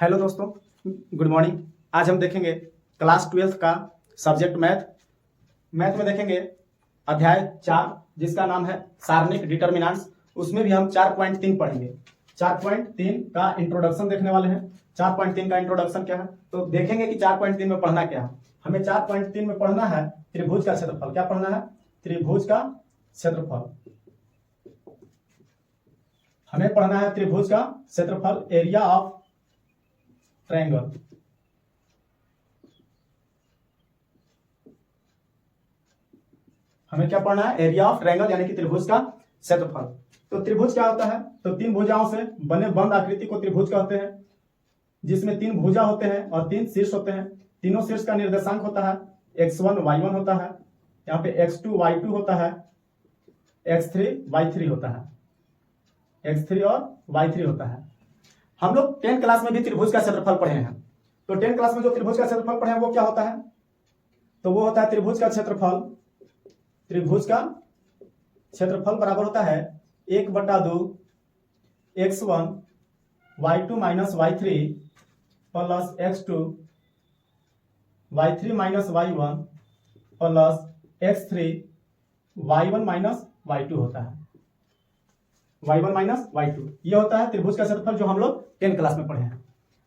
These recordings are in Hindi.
हेलो दोस्तों, गुड मॉर्निंग। आज हम देखेंगे क्लास 12 का सब्जेक्ट मैथ में देखेंगे अध्याय 4 जिसका नाम है सारणिक डिटर्मिनेंट्स। उसमें भी हम 4.3 पढ़ेंगे। 4.3 का इंट्रोडक्शन देखने वाले हैं। 4.3 का इंट्रोडक्शन क्या है तो देखेंगे कि 4.3 में पढ़ना क्या है। हमें 4.3 में पढ़ना है त्रिभुज का क्षेत्रफल। क्या पढ़ना है? त्रिभुज का क्षेत्रफल। हमें पढ़ना है त्रिभुज का क्षेत्रफल, एरिया ऑफ ट्रायंगल। हमें क्या पढ़ना है? एरिया ऑफ ट्रायंगल यानी कि त्रिभुज का क्षेत्रफल। तो त्रिभुज क्या होता है? तो तीन भुजाओं से बने बंद आकृति को त्रिभुज कहते हैं, जिसमें तीन भुजा होते हैं और तीन शीर्ष होते हैं। तीनों शीर्ष का निर्देशांक होता है x1 y1 होता है, यहाँ पे x2 y2 होता है, x3 y3 होता है। x3 और y3 होता है। हम लोग 10 क्लास में भी त्रिभुज का क्षेत्रफल पढ़े हैं। तो 10 क्लास में जो त्रिभुज का क्षेत्रफल पढ़े हैं वो क्या होता है? तो वो होता है त्रिभुज का क्षेत्रफल। त्रिभुज का क्षेत्रफल बराबर होता है 1/2 x1 y2 minus y3 plus x2 y3 minus y1 plus x3 y1 minus y2 होता है। y1 माइनस y2 ये होता है त्रिभुज का क्षेत्रफल जो हम लोग 10 क्लास में पढ़े हैं।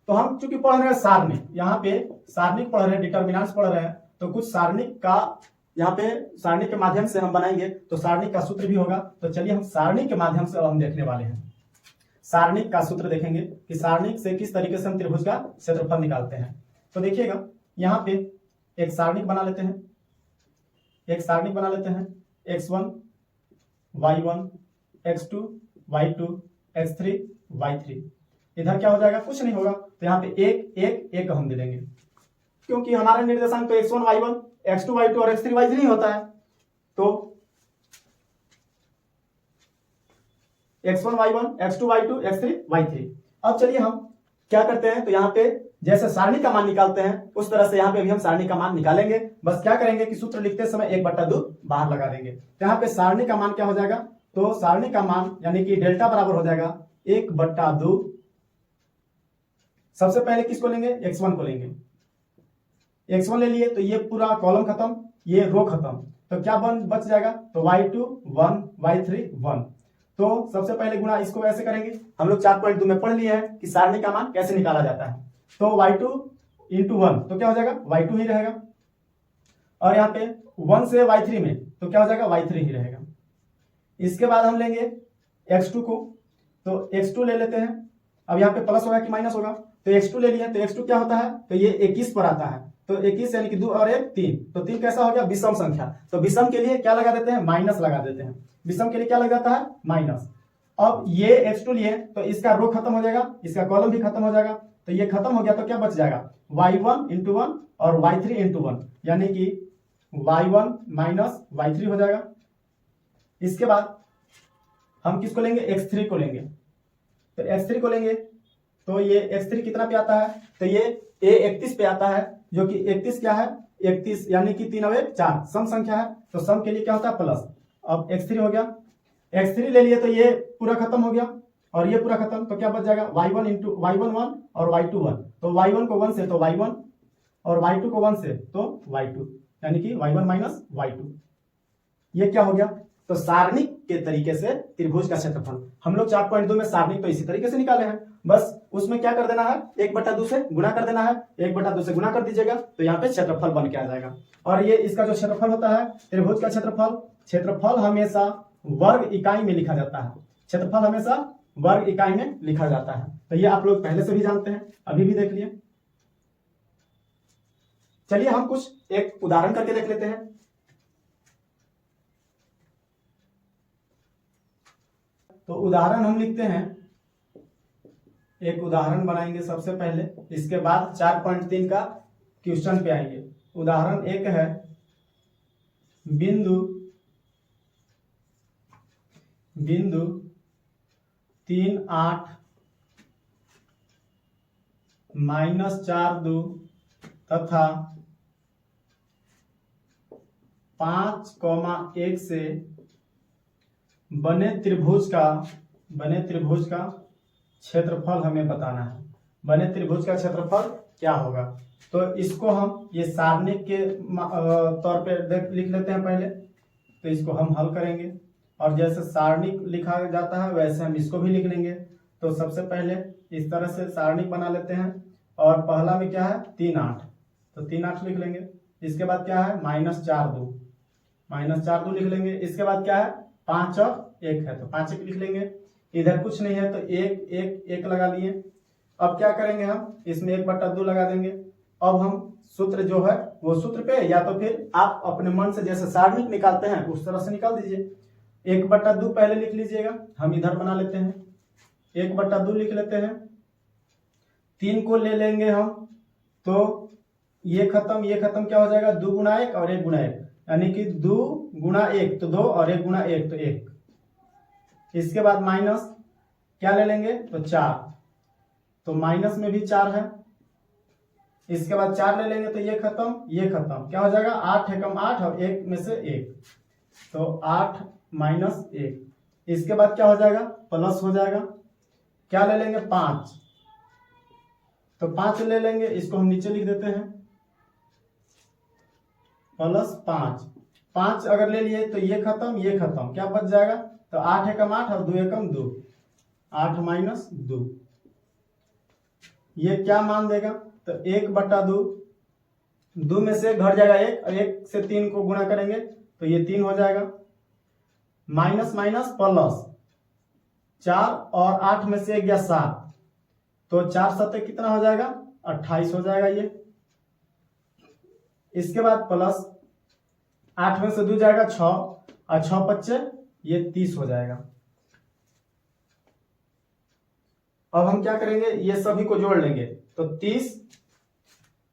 तो हम चूंकि पढ़ रहे हैं सारणिक, यहाँ पे सारणिक पढ़ रहे हैं, डिटर्मिनेंट्स पढ़ रहे हैं, तो कुछ सारणिक का यहाँ पे सारणिक के माध्यम से हम बनाएंगे तो सारणिक का सूत्र भी होगा। तो चलिए हम सारणिक के माध्यम से हम देखने वाले हैं। सारणिक का सूत्र देखेंगे कि सारणिक से किस तरीके से हम त्रिभुज का क्षेत्रफल निकालते हैं। तो देखिएगा, यहाँ पे एक सारणिक बना लेते हैं। x1 y1 x2 y2 x3 y3। इधर क्या हो जाएगा? कुछ नहीं होगा। तो यहाँ पे एक एक एक हम दे देंगे, क्योंकि हमारा निर्देशांक तो x1 y1 x2 y2 और x3 y3 ही होता है। तो x1 y1 x2 y2 x3 y3। अब चलिए हम क्या करते हैं, तो यहाँ पे जैसे सारणी का मान निकालते हैं उस तरह से यहाँ पे भी हम सारणी का मान निकालेंगे। बस क्या करेंगे कि सूत्र लिखते समय 1/2 बाहर लगा देंगे। तो यहाँ पे सारणी का मान क्या हो जाएगा? तो सारणी का मान यानी कि डेल्टा बराबर हो जाएगा 1/2। सबसे पहले किसको लेंगे? x1 को लेंगे। x1 ले लिए तो ये पूरा कॉलम खत्म, ये रो खत्म। तो क्या बच जाएगा? तो y2 1 y3 1। तो सबसे पहले गुणा इसको ऐसे करेंगे। हम लोग 4.2 में पढ़ लिए हैं कि सारणी का मान कैसे निकाला जाता है। तो y2 इंटू 1 तो क्या हो जाएगा? y2 ही रहेगा। और यहाँ पे 1 से y3 में तो क्या हो जाएगा? y3 ही रहेगा। इसके बाद हम लेंगे x2 को, तो x2 ले लेते हैं। अब यहाँ पे प्लस होगा कि माइनस होगा? तो x2 ले लिया, तो x2 क्या होता है? तो ये 21 पर आता है। तो 21 यानी कि 2 और 1 3। तो 3 कैसा हो गया? विषम संख्या। तो विषम के लिए क्या लगा देते हैं? माइनस लगा देते हैं। विषम के लिए क्या लग जाता है? माइनस। अब ये x2 लिए तो इसका रो खत्म हो जाएगा, इसका कॉलम भी खत्म हो जाएगा। तो ये खत्म हो गया तो क्या बच जाएगा? y1 इंटू 1 और y3 इंटू 1 यानी कि y1 माइनस y3 हो जाएगा। इसके बाद हम किसको लेंगे? x3 को लेंगे। तो x3 को लेंगे तो ये x3 कितना पे आता है? तो ये a31 पे आता है, जो कि 31 क्या है? 31 यानी कि 3 और 1 4 सम संख्या है। तो सम के लिए क्या होता है? प्लस। अब x3 हो गया। x3 ले लिए तो ये पूरा खत्म हो गया और ये पूरा खत्म। तो क्या बच जाएगा? y1 इंटू y1 1 और y2 1। तो y1 को 1 से तो y1 और y2 को 1 से तो y2 यानी कि y1 माइनस y2। ये क्या हो गया? तो सारणिक के तरीके से त्रिभुज का क्षेत्रफल हम लोग 4.2 में सारणिक तो इसी तरीके से निकाले हैं। बस उसमें क्या कर देना है? 1/2 से गुणा कर देना है। 1/2 से गुणा कर दीजिएगा तो यहाँ पे क्षेत्रफल बन के आ जाएगा। और ये इसका जो क्षेत्रफल होता है त्रिभुज का क्षेत्रफल हमेशा वर्ग इकाई में लिखा जाता है। क्षेत्रफल हमेशा वर्ग इकाई में लिखा जाता है। तो ये आप लोग पहले से भी जानते हैं, अभी भी देख लिए। चलिए हम कुछ एक उदाहरण करके देख लेते हैं। तो उदाहरण हम लिखते हैं, एक उदाहरण बनाएंगे सबसे पहले, इसके बाद 4.3 का क्वेश्चन पे आएंगे। उदाहरण एक है, बिंदु 3 8 -4 2 तथा 5, 1 से बने त्रिभुज का क्षेत्रफल हमें बताना है। बने त्रिभुज का क्षेत्रफल क्या होगा। तो इसको हम ये सारणिक के तौर पे लिख लेते हैं पहले। तो इसको हम हल करेंगे और जैसे सारणिक लिखा जाता है वैसे हम इसको भी लिख लेंगे। तो सबसे पहले इस तरह से सारणिक बना लेते हैं और पहला में क्या है 3 8, तो 3 8 लिख लेंगे। इसके बाद क्या है -4 2, -4 2 लिख लेंगे। इसके बाद क्या है 5 और 1 है, तो 5 1 लिख लेंगे। इधर कुछ नहीं है तो 1 1 1 लगा लिए। अब क्या करेंगे हम इसमें 1/2 लगा देंगे। अब हम सूत्र जो है वो सूत्र पे या तो फिर आप अपने मन से जैसे सारणिक निकालते हैं उस तरह से निकाल दीजिए। 1/2 पहले लिख लीजिएगा, हम इधर बना लेते हैं 1/2 लिख लेते हैं। 3 को ले लेंगे हम, तो ये खत्म क्या हो जाएगा 2 गुना 1 और 1 गुना 1, यानी कि 2 गुना 1 तो 2 और 1 गुना 1 तो 1। इसके बाद माइनस क्या ले लेंगे तो 4, तो माइनस में भी 4 है। इसके बाद 4 ले लेंगे तो ये खत्म क्या हो जाएगा 8 एकम 8 और 1 में से 1, तो 8 माइनस 1। इसके बाद क्या हो जाएगा प्लस हो जाएगा। क्या ले लेंगे 5, तो 5 ले लेंगे, इसको हम नीचे लिख देते हैं +5। 5 अगर ले लिए तो ये खत्म, क्या बच जाएगा तो 8 एकम 8 और 2 एकम 2, 8 माइनस 2। ये क्या मान देगा तो 1/2, 2 में से घट जाएगा 1 और 1 से 3 को गुणा करेंगे तो ये 3 हो जाएगा। माइनस माइनस प्लस 4 और 8 में से 1 गया 7, तो 4 7 कितना हो जाएगा 28 हो जाएगा ये। इसके बाद प्लस 8 में से 2 जाएगा 6 और 6 बच्चे ये 30 हो जाएगा। अब हम क्या करेंगे ये सभी को जोड़ लेंगे, तो 30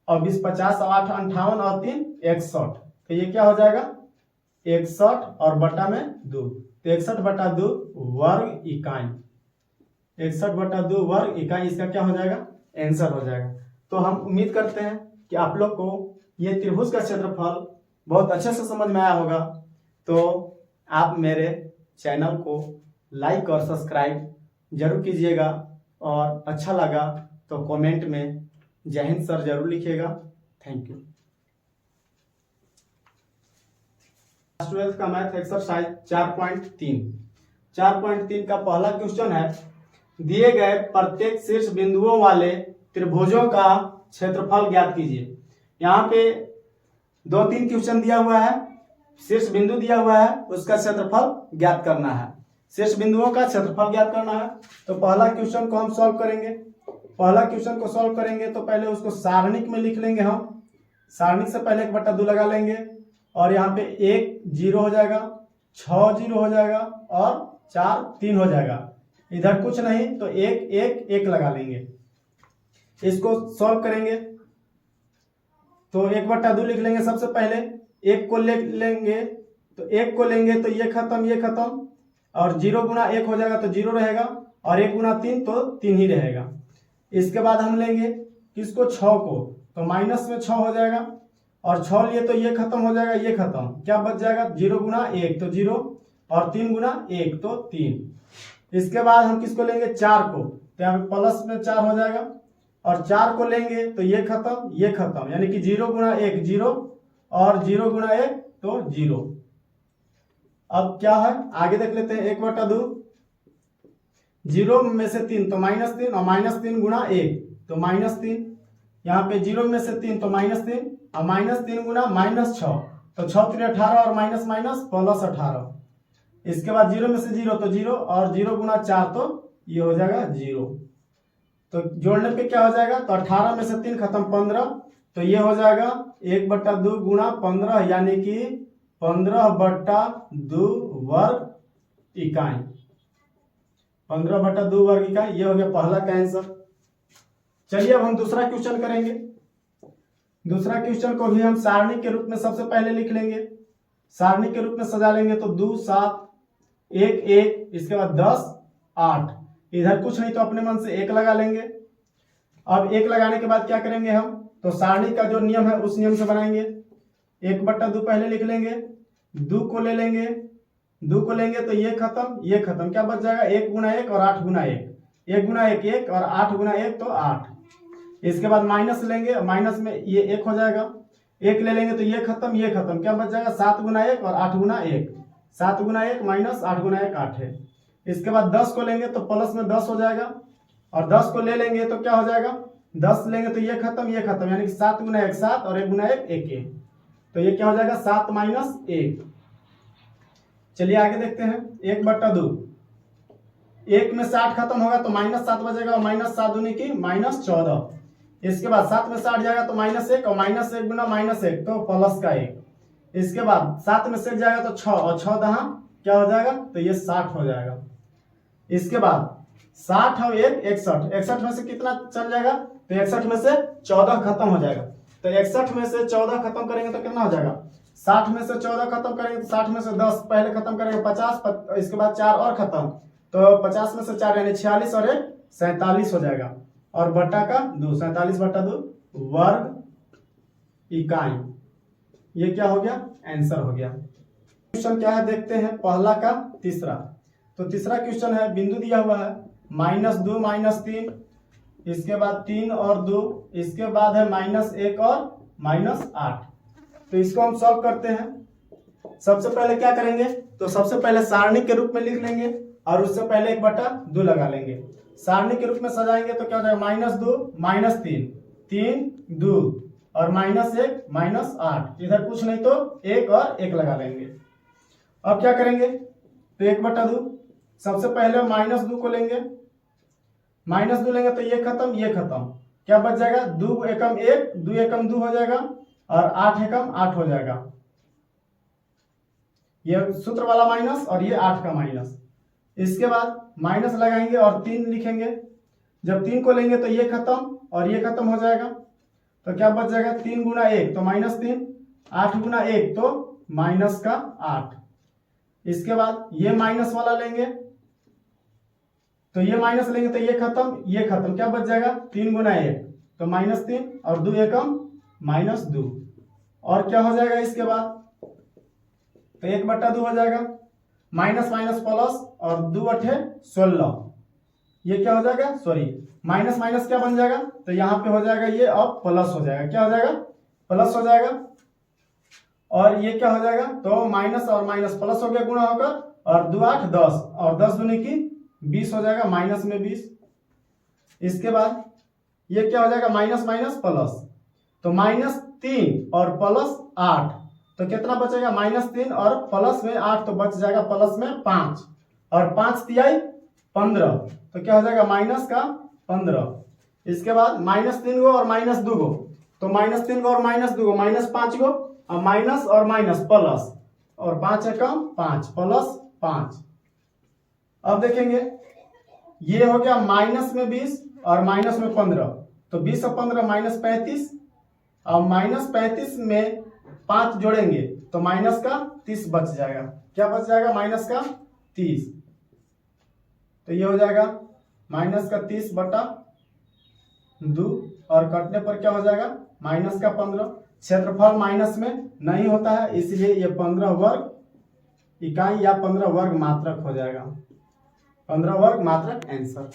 और 20 50 और 8 58 और 3 61, तो ये क्या हो जाएगा 61 और बटा में 2, तो 61/2 वर्ग इकाई, 61/2 वर्ग इकाई इसका क्या हो जाएगा आंसर हो जाएगा। तो हम उम्मीद करते हैं कि आप लोग को ये त्रिभुज का क्षेत्रफल बहुत अच्छे से समझ में आया होगा। तो आप मेरे चैनल को लाइक और सब्सक्राइब जरूर कीजिएगा और अच्छा लगा तो कमेंट में जय हिंद सर जरूर लिखिएगा। Thank you. 12th का मैथ एक्सरसाइज 4.3 का पहला क्वेश्चन है दिए गए प्रत्येक शीर्ष बिंदुओं वाले त्रिभुजों का क्षेत्रफल ज्ञात कीजिए। यहाँ पे 2-3 क्वेश्चन दिया हुआ है, शीर्ष बिंदु दिया हुआ है, उसका क्षेत्रफल ज्ञात करना है। शीर्ष बिंदुओं का क्षेत्रफल ज्ञात करना है। तो पहला क्वेश्चन को हम सॉल्व करेंगे। पहला क्वेश्चन को सॉल्व करेंगे तो पहले उसको सारणिक में लिख लेंगे। हम सारणिक से पहले 1/2 लगा लेंगे और यहाँ पे 1 0 हो जाएगा, 6 0 हो जाएगा और 4 3 हो जाएगा। इधर कुछ नहीं तो 1 1 1 लगा लेंगे। इसको सॉल्व करेंगे तो 1/2 लिख लेंगे। सबसे पहले 1 को ले लेंगे, तो 1 को लेंगे तो ये खत्म और 0 गुना 1 हो जाएगा तो 0 रहेगा और 1 गुना 3 तो 3 ही रहेगा। इसके बाद हम लेंगे किसको 6 को, तो माइनस में 6 हो जाएगा और 6 लिए तो ये खत्म हो जाएगा, ये खत्म, क्या बच जाएगा 0 गुना 1 तो 0 और 3 गुना 1 तो 3। इसके बाद हम किसको लेंगे 4 को, तो यहाँ पे प्लस में 4 हो जाएगा और 4 को लेंगे तो ये खत्म, यानी कि 0 गुना 1 0 और 0 गुना 1 तो 0। अब क्या है आगे देख लेते हैं 1/2, 0 में से 3 तो -3 और -3 गुना 1 तो -3, यहाँ पे 0 में से 3 तो -3 और -3 गुना -6 तो 6 3 18 और माइनस माइनस प्लस 18। इसके बाद 0 में से 0 तो 0 और 0 गुना 4 तो ये हो जाएगा 0। तो जोड़ने पे क्या हो जाएगा तो 18 में से 3 खत्म 15, तो ये हो जाएगा 1/2 गुना 15 यानी कि 15/2 वर्ग इकाई, 15/2 वर्ग इकाई। ये हो गया पहला का आंसर। चलिए अब हम दूसरा क्वेश्चन करेंगे। दूसरा क्वेश्चन को भी हम सारणी के रूप में सबसे पहले लिख लेंगे, सारणी के रूप में सजा लेंगे। तो 2 7 1 1, इसके बाद 10 8, इधर कुछ नहीं तो अपने मन से 1 लगा लेंगे। अब 1 लगाने के बाद क्या करेंगे हम, तो सारणी का जो नियम है उस नियम से बनाएंगे। 1/2 पहले लिख लेंगे, 2 को ले लेंगे, 2 को लेंगे तो ये खत्म, क्या बच जाएगा 1 गुना 1 और 8 गुना 1, 1 गुना 1 1 और 8 गुना 1 तो 8, इसके बाद माइनस लेंगे, माइनस में ये 1 हो जाएगा, 1 ले लेंगे तो ये खत्म, ये खत्म, क्या बच जाएगा 7 गुना 1 और 8 गुना 1, 7 गुना 1 माइनस 8 गुना 1 8 है। इसके बाद 10 को लेंगे तो प्लस में 10 हो जाएगा, और 10 को ले लेंगे तो क्या हो जाएगा 10 लेंगे तो ये खत्म, ये खत्म, यानी कि 7 गुना 1 7 और 1 गुना 1 1, तो ये क्या हो जाएगा 7 माइनस 1। चलिए आगे देखते हैं, 1/2, 1 में 60 खत्म होगा तो -7 बचेगा, और -7 दूनी की -14। इसके बाद 7 में 60 जाएगा तो -1 और -1 गुना -1 तो प्लस का 1। इसके बाद 7 में 6 जाएगा तो 6 और 6 दहा क्या हो जाएगा, तो ये 60 हो जाएगा। इसके बाद 60 और 1 61, 61 में से कितना चल जाएगा, तो 61 में से 14 खत्म हो जाएगा, तो 61 में से 14 खत्म करेंगे तो कितना हो जाएगा, 60 में से 14 खत्म करेंगे तो 60 में से 10 पहले खत्म करेंगे 50, इसके बाद 4 और खत्म, तो 50 में से 4 यानी 46 और 1 47 हो जाएगा, और बटा का 2 47/2 वर्ग इकाई। ये क्या हो गया, आंसर हो गया। क्वेश्चन क्या है देखते हैं, पहला का तीसरा। तो तीसरा क्वेश्चन है, बिंदु दिया हुआ है -2 -3, इसके बाद 3 और 2, इसके बाद है -1 और -8। तो इसको हम सॉल्व करते हैं। सबसे पहले क्या करेंगे, तो सबसे पहले सारणी के रूप में लिख लेंगे और उससे पहले 1/2 लगा लेंगे। सारणी के रूप में सजाएंगे तो क्या हो जाएगा, -2 -3 3 2 और -1 -8, इधर कुछ नहीं तो 1 और 1 लगा लेंगे। अब क्या करेंगे, तो 1/2, सबसे पहले -2 को लेंगे, -2 लेंगे तो ये खत्म, ये खत्म, क्या बच जाएगा 2 एकम 1 2 एकम 2 हो जाएगा, और 8 एकम 8 हो जाएगा, ये सूत्र वाला माइनस और ये 8 का माइनस। इसके बाद माइनस लगाएंगे और 3 लिखेंगे, जब 3 को लेंगे तो ये खत्म और ये खत्म हो जाएगा, तो क्या बच जाएगा 3 गुना 1 तो -3, 8 गुना 1 तो -8। इसके बाद ये माइनस वाला लेंगे, तो ये माइनस लेंगे तो ये खत्म, ये खत्म, क्या बच जाएगा 3 गुना 1 तो -3 और 2 एकम -2, और क्या हो जाएगा इसके बाद, तो 1/2 हो जाएगा, माइनस माइनस प्लस और 2 8 16, ये क्या हो जाएगा, सॉरी माइनस माइनस क्या बन जाएगा, तो यहाँ पे हो जाएगा ये अब प्लस हो जाएगा, क्या हो जाएगा प्लस हो जाएगा, और ये क्या हो जाएगा, तो माइनस और माइनस प्लस हो गया गुणा होकर, और 2 8 10 और 10 दूनी की 20 हो जाएगा, माइनस में 20। इसके बाद ये क्या हो जाएगा माइनस माइनस प्लस, तो -3 और +8 तो कितना बचेगा, -3 और प्लस में 8 तो बच जाएगा प्लस में 5, और 5 तिहाई 15 तो क्या हो जाएगा माइनस का 15। इसके बाद -3 गो और -2 गो, तो -3 गो और -2 गो -5 गो, और माइनस और माइनस प्लस, और 5 एकम 5 प्लस 5। अब देखेंगे ये हो गया माइनस में 20 और माइनस में 15, तो 20 और 15 -35, और -35 में 5 जोड़ेंगे तो माइनस का 30 बच जाएगा, क्या बच जाएगा माइनस का 30, तो ये हो जाएगा माइनस का 30/2, और कटने पर क्या हो जाएगा माइनस का 15। क्षेत्रफल माइनस में नहीं होता है, इसलिए ये 15 वर्ग इकाई या 15 वर्ग मात्रक हो जाएगा, 15 वर्ग मात्रक आंसर।